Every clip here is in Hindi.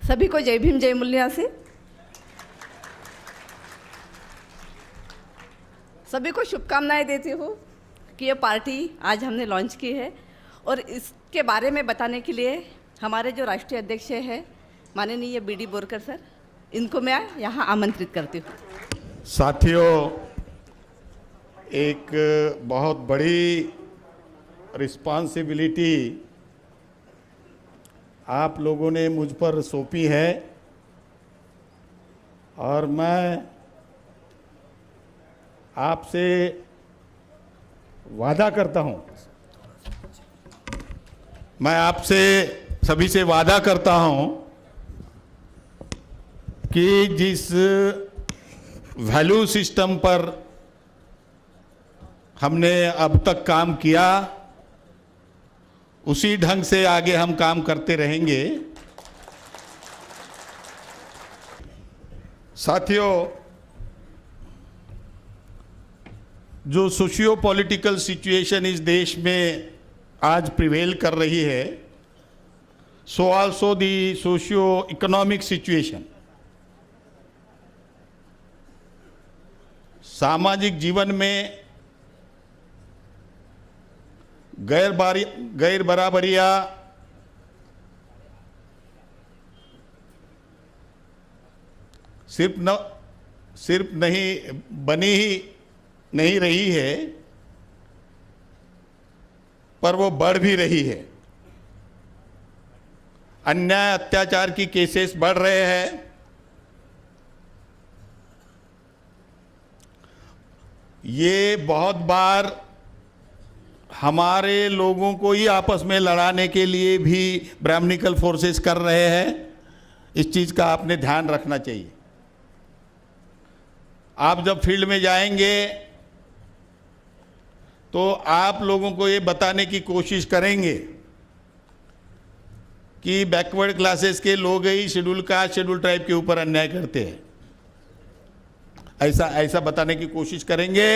सभी को जय भीम जय मूल्यासी। सभी को शुभकामनाएं देती हूँ कि ये पार्टी आज हमने लॉन्च की है और इसके बारे में बताने के लिए हमारे जो राष्ट्रीय अध्यक्ष हैं माननीय बी.डी. बोरकर सर, इनको मैं यहाँ आमंत्रित करती हूँ। साथियों, एक बहुत बड़ी रिस्पॉन्सिबिलिटी आप लोगों ने मुझ पर सौंपी है और मैं आपसे वादा करता हूं, मैं आपसे सभी से वादा करता हूं कि जिस वैल्यू सिस्टम पर हमने अब तक काम किया उसी ढंग से आगे हम काम करते रहेंगे। साथियों, जो सोशियो पॉलिटिकल सिचुएशन इस देश में आज प्रिवेल कर रही है, सो आल्सो दी सोशियो इकोनॉमिक सिचुएशन, सामाजिक जीवन में गैर बराबरियां सिर्फ नहीं बनी ही नहीं रही है, पर वो बढ़ भी रही है। अन्याय अत्याचार की केसेस बढ़ रहे हैं। ये बहुत बार हमारे लोगों को ही आपस में लड़ाने के लिए भी ब्राह्मणिकल फोर्सेस कर रहे हैं। इस चीज़ का आपने ध्यान रखना चाहिए। आप जब फील्ड में जाएंगे तो आप लोगों को ये बताने की कोशिश करेंगे कि बैकवर्ड क्लासेस के लोग ही शेड्यूल कास्ट शेड्यूल ट्राइब के ऊपर अन्याय करते हैं। ऐसा बताने की कोशिश करेंगे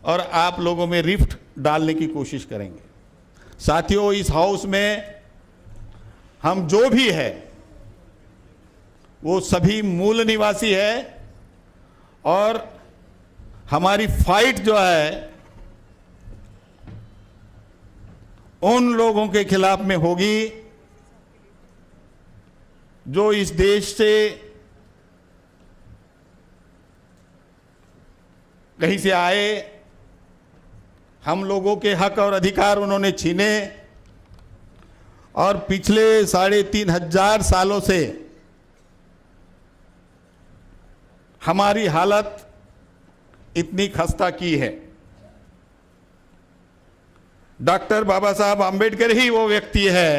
और आप लोगों में रिफ्ट डालने की कोशिश करेंगे। साथियों, इस हाउस में हम जो भी है वो सभी मूल निवासी है और हमारी फाइट जो है उन लोगों के खिलाफ में होगी जो इस देश से कहीं से आए, हम लोगों के हक और अधिकार उन्होंने छीने और पिछले 3,500 सालों से हमारी हालत इतनी खस्ता की है। डॉक्टर बाबा साहब आम्बेडकर ही वो व्यक्ति है,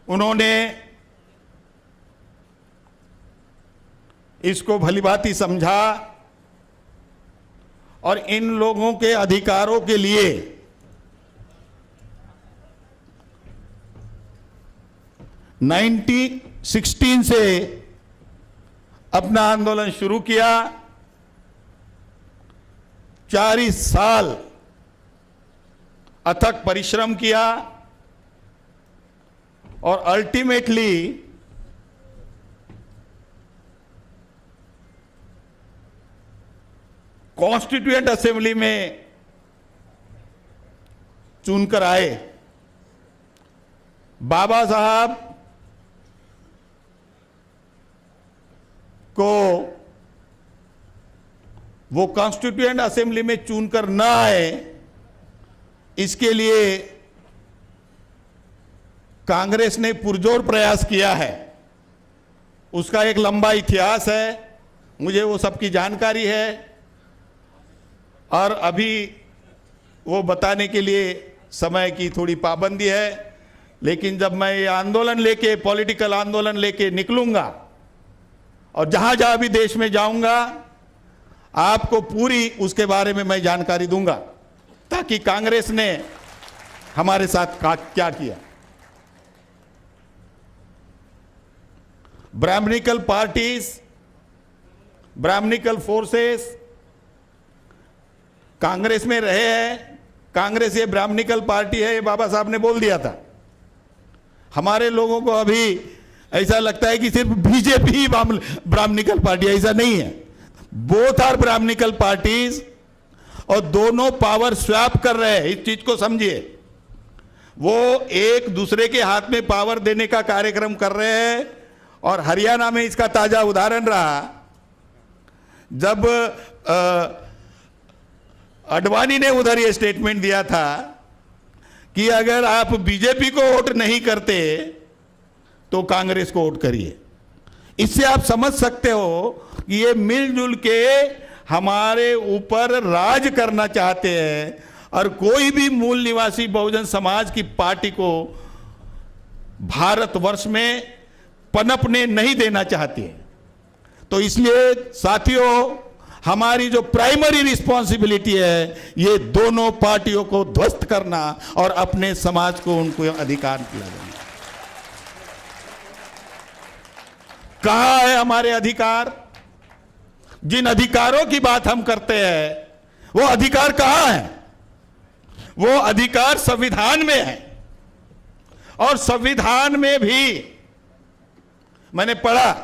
उन्होंने इसको भलीभांति समझा और इन लोगों के अधिकारों के लिए (1916) से अपना आंदोलन शुरू किया। 40 साल अथक परिश्रम किया और अल्टीमेटली कॉन्स्टिट्यूएंट असेंबली में चुनकर आए। बाबा साहब को वो कॉन्स्टिट्यूएंट असेंबली में चुनकर न आए, इसके लिए कांग्रेस ने पुरजोर प्रयास किया है। उसका एक लंबा इतिहास है, मुझे वो सबकी जानकारी है और अभी वो बताने के लिए समय की थोड़ी पाबंदी है। लेकिन जब मैं ये आंदोलन लेके, पॉलिटिकल आंदोलन लेके निकलूंगा और जहां जहां भी देश में जाऊंगा, आपको पूरी उसके बारे में मैं जानकारी दूंगा, ताकि कांग्रेस ने हमारे साथ क्या किया। Brahmanical parties, Brahmanical forces Congress में रहे हैं। कांग्रेस ये ब्राह्मणिकल पार्टी है, ये बाबा साहब ने बोल दिया था। हमारे लोगों को अभी ऐसा लगता है कि सिर्फ बीजेपी ही ब्राह्मणिकल पार्टी, ऐसा नहीं है। बोथ आर ब्राह्मणिकल पार्टीज, और दोनों पावर स्वैप कर रहे हैं, इस चीज को समझिए। वो एक दूसरे के हाथ में पावर देने का कार्यक्रम कर रहे हैं। और हरियाणा में इसका ताजा उदाहरण रहा, जब अडवाणी ने उधर ये स्टेटमेंट दिया था कि अगर आप बीजेपी को वोट नहीं करते तो कांग्रेस को वोट करिए। इससे आप समझ सकते हो कि ये मिलजुल के हमारे ऊपर राज करना चाहते हैं, और कोई भी मूल निवासी बहुजन समाज की पार्टी को भारतवर्ष में पनपने नहीं देना चाहती है। तो इसलिए साथियों, हमारी जो प्राइमरी रिस्पॉन्सिबिलिटी है, ये दोनों पार्टियों को ध्वस्त करना और अपने समाज को उनको अधिकार दिलाना। कहां है हमारे अधिकार? जिन अधिकारों की बात हम करते हैं, वो अधिकार कहां है? वो अधिकार संविधान में है। और संविधान में भी मैंने पढ़ा,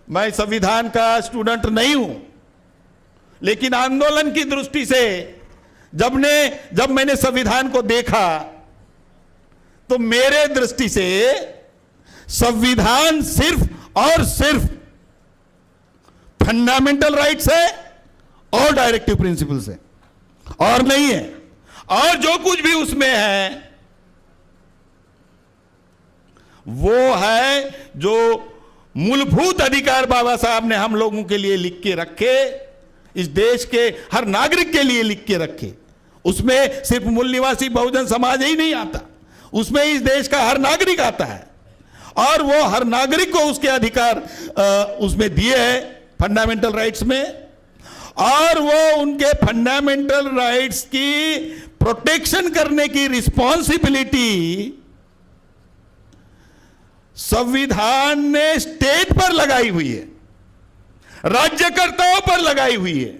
मैं संविधान का स्टूडेंट नहीं हूं, लेकिन आंदोलन की दृष्टि से जब मैंने संविधान को देखा, तो मेरे दृष्टि से संविधान सिर्फ और सिर्फ फंडामेंटल राइट्स है और डायरेक्टिव प्रिंसिपल्स है, और नहीं है। और जो कुछ भी उसमें है वो है जो मूलभूत अधिकार बाबा साहब ने हम लोगों के लिए लिख के रखे, इस देश के हर नागरिक के लिए लिख के रखे। उसमें सिर्फ मूल निवासी बहुजन समाज ही नहीं आता, उसमें इस देश का हर नागरिक आता है, और वो हर नागरिक को उसके अधिकार उसमें दिए हैं फंडामेंटल राइट्स में। और वो उनके फंडामेंटल राइट्स की प्रोटेक्शन करने की रिस्पॉन्सिबिलिटी संविधान ने स्टेट पर लगाई हुई है, राज्यकर्ताओं पर लगाई हुई है।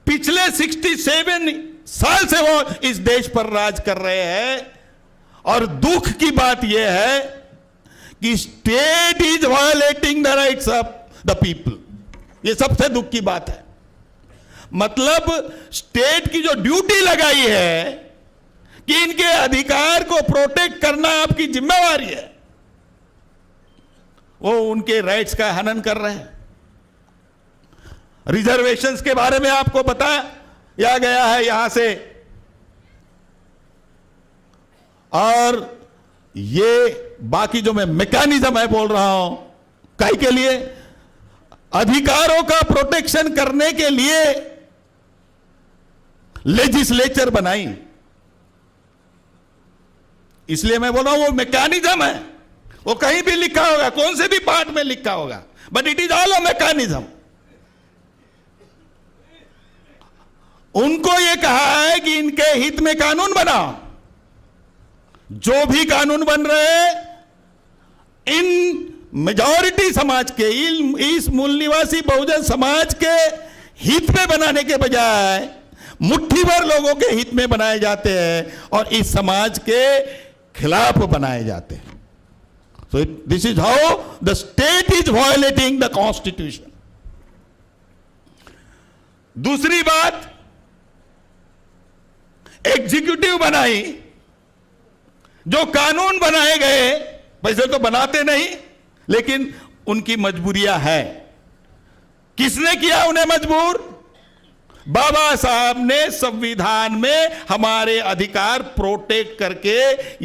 पिछले 67 साल से वो इस देश पर राज कर रहे हैं, और दुख की बात यह है कि state is violating the rights of the people. ये सबसे दुख की बात है। मतलब स्टेट की जो ड्यूटी लगाई है कि इनके अधिकार को प्रोटेक्ट करना आपकी जिम्मेवारी है, वो उनके राइट्स का हनन कर रहे हैं। रिजर्वेशंस के बारे में आपको बताया गया है यहां से, और ये बाकी जो मैं मैकेनिज्म है बोल रहा हूं, काहे के लिए? अधिकारों का प्रोटेक्शन करने के लिए लेजिस्लेचर बनाई। इसलिए मैं बोल रहा हूं वो मैकेनिज्म है, वो कहीं भी लिखा होगा, कौन से भी पार्ट में लिखा होगा, but it is all a mechanism. उनको ये कहा है कि इनके हित में कानून बनाओ। जो भी कानून बन रहे इन मेजॉरिटी समाज के, इस मूल निवासी बहुजन समाज के हित में बनाने के बजाय मुट्ठी भर लोगों के हित में बनाए जाते हैं और इस समाज के खिलाफ बनाए जाते हैं। So this is how the state is violating the constitution. दूसरी बात, एग्जीक्यूटिव बनाई, जो कानून बनाए गए, वैसे तो बनाते नहीं, लेकिन उनकी मजबूरियां है। किसने किया उन्हें मजबूर? बाबा साहब ने संविधान में हमारे अधिकार प्रोटेक्ट करके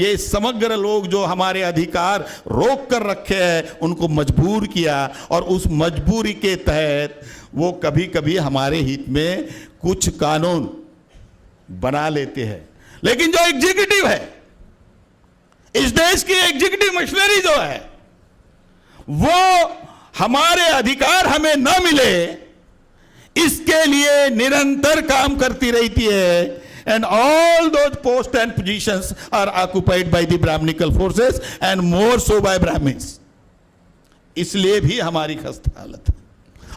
ये समग्र लोग जो हमारे अधिकार रोक कर रखे हैं उनको मजबूर किया, और उस मजबूरी के तहत वो कभी कभी हमारे हित में कुछ कानून बना लेते हैं। लेकिन जो एग्जीक्यूटिव है, इस देश की एग्जीक्यूटिव मशीनरी जो है, वो हमारे अधिकार हमें न मिले इसके लिए निरंतर काम करती रहती है। And all those post and positions are occupied by the Brahmanical forces and more so by Brahmins. इसलिए भी हमारी खस्ता हालत है।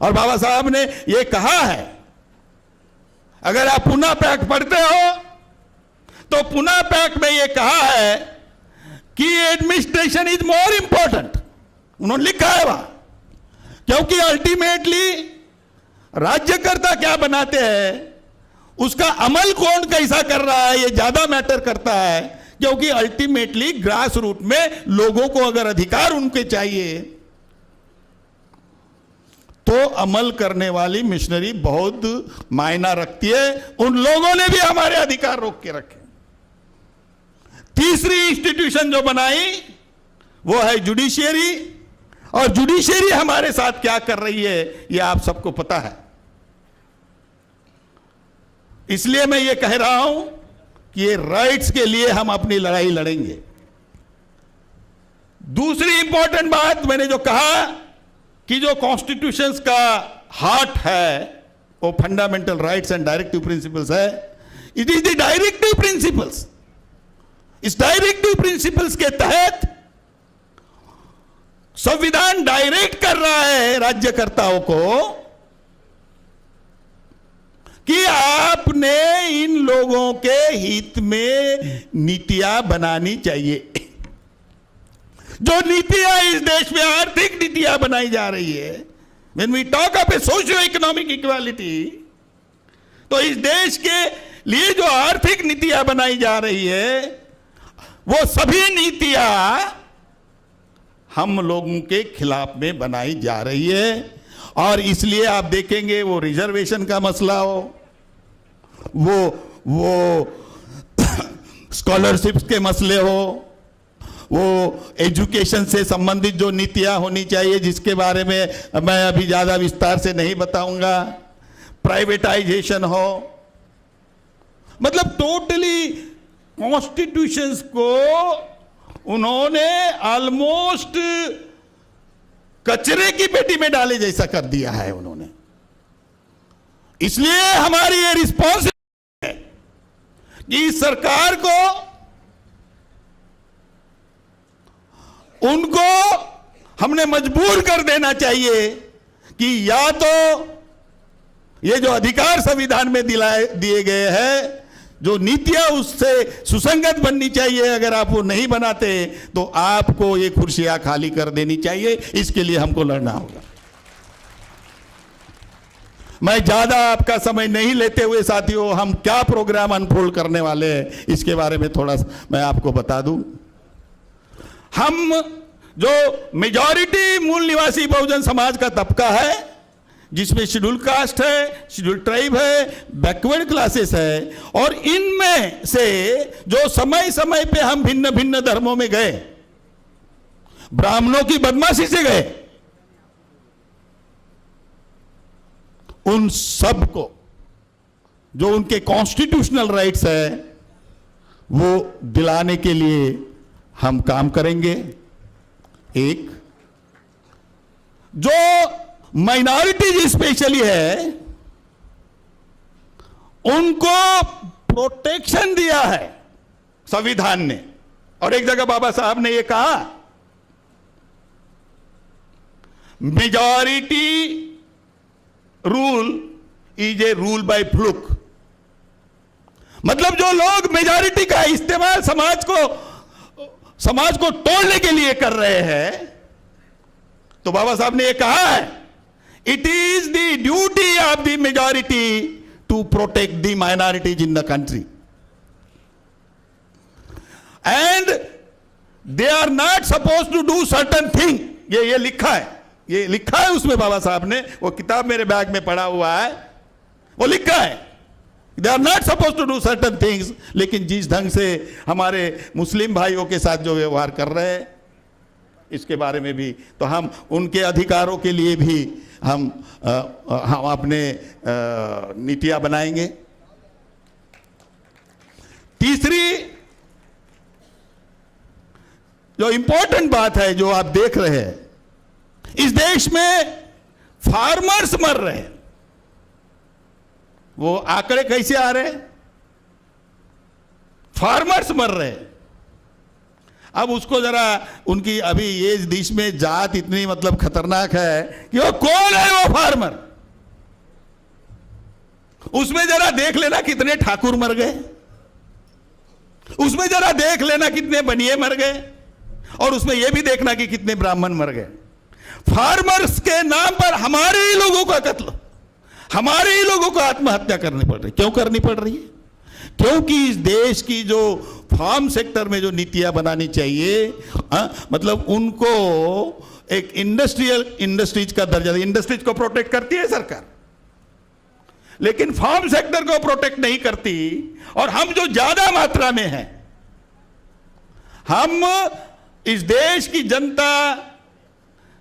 और बाबा साहब ने यह कहा है, अगर आप पुनः पैक्ट पढ़ते हो तो पुणे पैक्ट में यह कहा है कि एडमिनिस्ट्रेशन इज मोर इंपॉर्टेंट, उन्होंने लिखा है वहां, क्योंकि अल्टीमेटली राज्यकर्ता क्या बनाते हैं, उसका अमल कौन कैसा कर रहा है, यह ज्यादा मैटर करता है, क्योंकि अल्टीमेटली ग्रास रूट में लोगों को अगर अधिकार उनके चाहिए तो अमल करने वाली मिशनरी बहुत मायना रखती है। उन लोगों ने भी हमारे अधिकार रोक के रखे। तीसरी इंस्टीट्यूशन जो बनाई वो है जुडिशियरी, और जुडिशियरी हमारे साथ क्या कर रही है ये आप सबको पता है। इसलिए मैं ये कह रहा हूं कि ये राइट्स के लिए हम अपनी लड़ाई लड़ेंगे। दूसरी इंपॉर्टेंट बात मैंने जो कहा कि जो कॉन्स्टिट्यूशंस का हार्ट है वो fundamental rights and directive principles है। It is the directive principles. इस डायरेक्टिव प्रिंसिपल्स के तहत संविधान डायरेक्ट कर रहा है राज्यकर्ताओं को कि आपने इन लोगों के हित में नीतियां बनानी चाहिए। जो नीतियां इस देश में आर्थिक नीतियां बनाई जा रही है, when we talk of a socio economic equality, तो इस देश के लिए जो आर्थिक नीतियां बनाई जा रही है वो सभी नीतियां हम लोगों के खिलाफ में बनाई जा रही है। और इसलिए आप देखेंगे वो रिजर्वेशन का मसला हो, वो स्कॉलरशिप्स के मसले हो, वो एजुकेशन से संबंधित जो नीतियां होनी चाहिए जिसके बारे में मैं अभी ज्यादा विस्तार से नहीं बताऊंगा, प्राइवेटाइजेशन हो, मतलब टोटली कॉन्स्टिट्यूशंस को उन्होंने ऑलमोस्ट कचरे की पेटी में डाले जैसा कर दिया है उन्होंने। इसलिए हमारी ये रिस्पॉन्सिबिलिटी है कि सरकार को उनको हमने मजबूर कर देना चाहिए कि या तो ये जो अधिकार संविधान में दिए गए हैं, जो नीतियां उससे सुसंगत बननी चाहिए, अगर आप वो नहीं बनाते तो आपको ये कुर्सियां खाली कर देनी चाहिए। इसके लिए हमको लड़ना होगा। मैं ज्यादा आपका समय नहीं लेते हुए साथियों, हम क्या प्रोग्राम अनफोल्ड करने वाले हैं इसके बारे में थोड़ा मैं आपको बता दूं। हम जो मेजॉरिटी मूल निवासी बहुजन समाज का तबका है, जिसमें शेड्यूल कास्ट है, शेड्यूल ट्राइब है, बैकवर्ड क्लासेस है, और इनमें से जो समय समय पे हम भिन्न भिन्न धर्मों में गए, ब्राह्मणों की बदमाशी से गए, उन सब को जो उनके कॉन्स्टिट्यूशनल राइट्स है वो दिलाने के लिए हम काम करेंगे। एक जो माइनॉरिटीज स्पेशली है उनको प्रोटेक्शन दिया है संविधान ने, और एक जगह बाबा साहब ने यह कहा majority rule is a rule by fluke. मतलब जो लोग मेजॉरिटी का इस्तेमाल समाज को तोड़ने के लिए कर रहे हैं, तो बाबा साहब ने यह कहा है it is the duty of the majority to protect the minorities in the country and they are not suppose to do certain thing. ये लिखा है, ये लिखा है उसमें बाबा साहब ने, वो किताब मेरे बैग में पड़ा हुआ है, वो लिखा है they are not suppose to do certain things. लेकिन जिस ढंग से हमारे मुस्लिम भाइयों के साथ जो व्यवहार कर रहे हैं इसके बारे में भी, तो हम उनके अधिकारों के लिए भी हम अपने नीतियां बनाएंगे। तीसरी जो इंपॉर्टेंट बात है जो आप देख रहे हैं, इस देश में फार्मर्स मर रहे हैं। वो आंकड़े कैसे आ रहे हैं? फार्मर्स मर रहे हैं। अब उसको जरा उनकी अभी ये देश में जात इतनी मतलब खतरनाक है कि वो कौन है वो फार्मर, उसमें जरा देख लेना कितने ठाकुर मर गए, उसमें जरा देख लेना कितने बनिए मर गए, और उसमें यह भी देखना कि कितने ब्राह्मण मर गए। फार्मर्स के नाम पर हमारे ही लोगों का कत्ल, हमारे ही लोगों को आत्महत्या करनी पड़ रही। क्यों करनी पड़ रही है? क्योंकि इस देश की जो फार्म सेक्टर में जो नीतियां बनानी चाहिए, मतलब उनको एक इंडस्ट्रीज का दर्जा, इंडस्ट्रीज को प्रोटेक्ट करती है सरकार, लेकिन फार्म सेक्टर को प्रोटेक्ट नहीं करती। और हम जो ज्यादा मात्रा में हैं, हम इस देश की जनता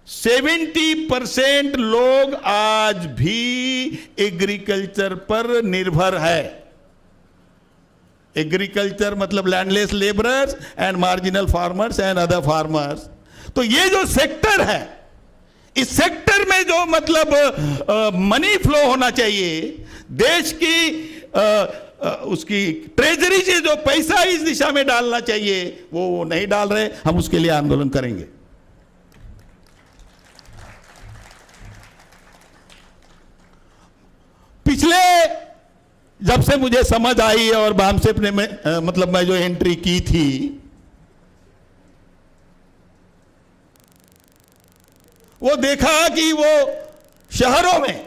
70% लोग आज भी एग्रीकल्चर पर निर्भर है। एग्रीकल्चर मतलब landless labourers and marginal farmers and other farmers. तो ये जो सेक्टर है, इस सेक्टर में जो मतलब मनी फ्लो होना चाहिए, देश की उसकी ट्रेजरी से जो पैसा इस दिशा में डालना चाहिए, वो नहीं डाल रहे। हम उसके लिए आंदोलन करेंगे। पिछले जब से मुझे समझ आई और बामसेप ने मतलब मैं जो एंट्री की थी, वो देखा कि वो शहरों में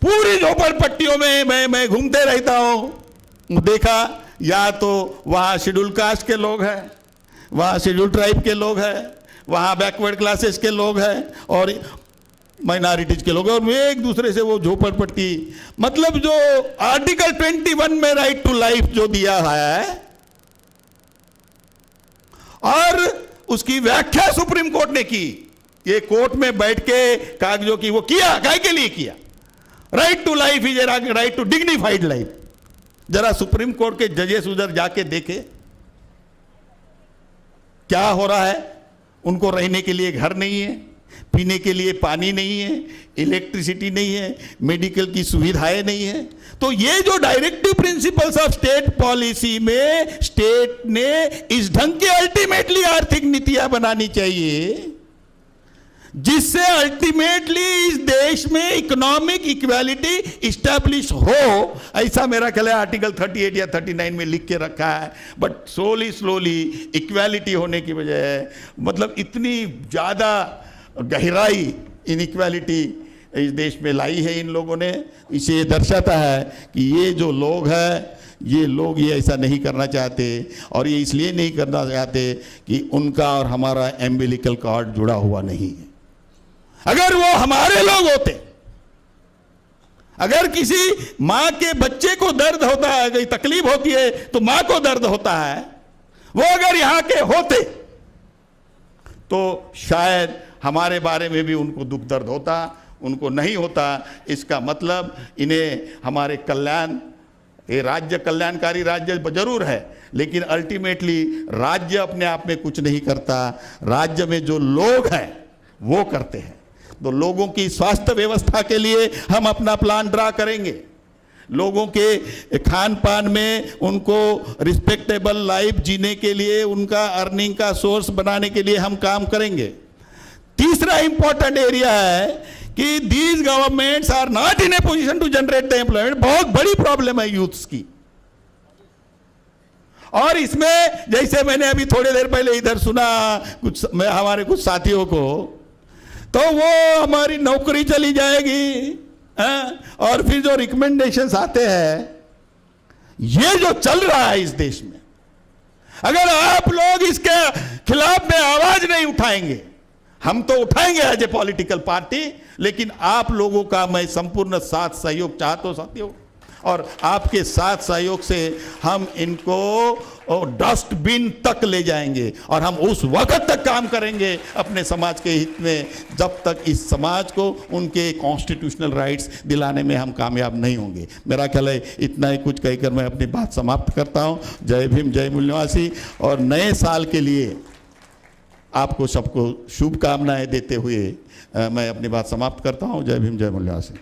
पूरी झोपड़पट्टियों में मैं घूमते रहता हूं। देखा या तो वहां शेड्यूल कास्ट के लोग हैं, वहां शेड्यूल ट्राइब के लोग हैं, वहां बैकवर्ड क्लासेस के लोग हैं और माइनॉरिटीज के लोग हैं, और वे एक दूसरे से वो झोपड़पट्टी, मतलब जो आर्टिकल 21 में राइट टू लाइफ जो दिया है और उसकी व्याख्या सुप्रीम कोर्ट ने की। ये कोर्ट में बैठ के कागजों की वो किया, काय के लिए किया? Right to life is a right to dignified life. जरा सुप्रीम कोर्ट के जजेस उधर जाके देखे क्या हो रहा है। उनको रहने के लिए घर नहीं है, पीने के लिए पानी नहीं है, इलेक्ट्रिसिटी नहीं है, मेडिकल की सुविधाएं नहीं है। तो ये जो directive principles of state policy में स्टेट ने इस ढंग की अल्टीमेटली आर्थिक नीतियां बनानी चाहिए जिससे अल्टीमेटली इस देश में इकोनॉमिक इक्वालिटी इस्टेब्लिश हो। ऐसा मेरा ख्याल है आर्टिकल 38 या 39 में लिख के रखा है। बट स्लोली इक्वालिटी होने की बजाय मतलब इतनी ज्यादा गहराई इनइक्वालिटी इस देश में लाई है इन लोगों ने। इसे ये दर्शाता है कि ये जो लोग हैं, ये लोग ये ऐसा नहीं करना चाहते, और ये इसलिए नहीं करना चाहते कि उनका और हमारा एम्बिलिकल कॉर्ड जुड़ा हुआ नहीं है। अगर वो हमारे लोग होते, अगर किसी मां के बच्चे को दर्द होता है, कोई तकलीफ होती है तो मां को दर्द होता है, वो अगर यहां के होते तो शायद हमारे बारे में भी उनको दुख दर्द होता, उनको नहीं होता। इसका मतलब इन्हें हमारे कल्याण, ये राज्य कल्याणकारी राज्य जरूर है, लेकिन अल्टीमेटली राज्य अपने आप में कुछ नहीं करता। राज्य में जो लोग हैं वो करते हैं। तो लोगों की स्वास्थ्य व्यवस्था के लिए हम अपना प्लान ड्रा करेंगे, लोगों के खान पान में उनको रिस्पेक्टेबल लाइफ जीने के लिए उनका अर्निंग का सोर्स बनाने के लिए हम काम करेंगे। तीसरा इंपॉर्टेंट एरिया है कि these governments are not in a position to generate the employment. बहुत बड़ी प्रॉब्लम है यूथ्स की, और इसमें जैसे मैंने अभी थोड़ी देर पहले इधर सुना हमारे कुछ साथियों को, तो वो हमारी नौकरी चली जाएगी, और फिर जो रिकमेंडेशंस आते हैं, ये जो चल रहा है इस देश में, अगर आप लोग इसके खिलाफ में आवाज नहीं उठाएंगे, हम तो उठाएंगे एज ए पॉलिटिकल पार्टी, लेकिन आप लोगों का मैं संपूर्ण साथ सहयोग चाहता हूं साथियों, और आपके साथ सहयोग से हम इनको डस्टबिन तक ले जाएंगे, और हम उस वक्त तक काम करेंगे अपने समाज के हित में जब तक इस समाज को उनके कॉन्स्टिट्यूशनल राइट्स दिलाने में हम कामयाब नहीं होंगे। मेरा ख्याल है इतना ही कुछ कहकर मैं अपनी बात समाप्त करता हूं। जय भीम, जय मूल्यवासी, और नए साल के लिए आपको सबको शुभकामनाएं देते हुए मैं अपनी बात समाप्त करता हूं। जय भीम, जय मूल्यवासी।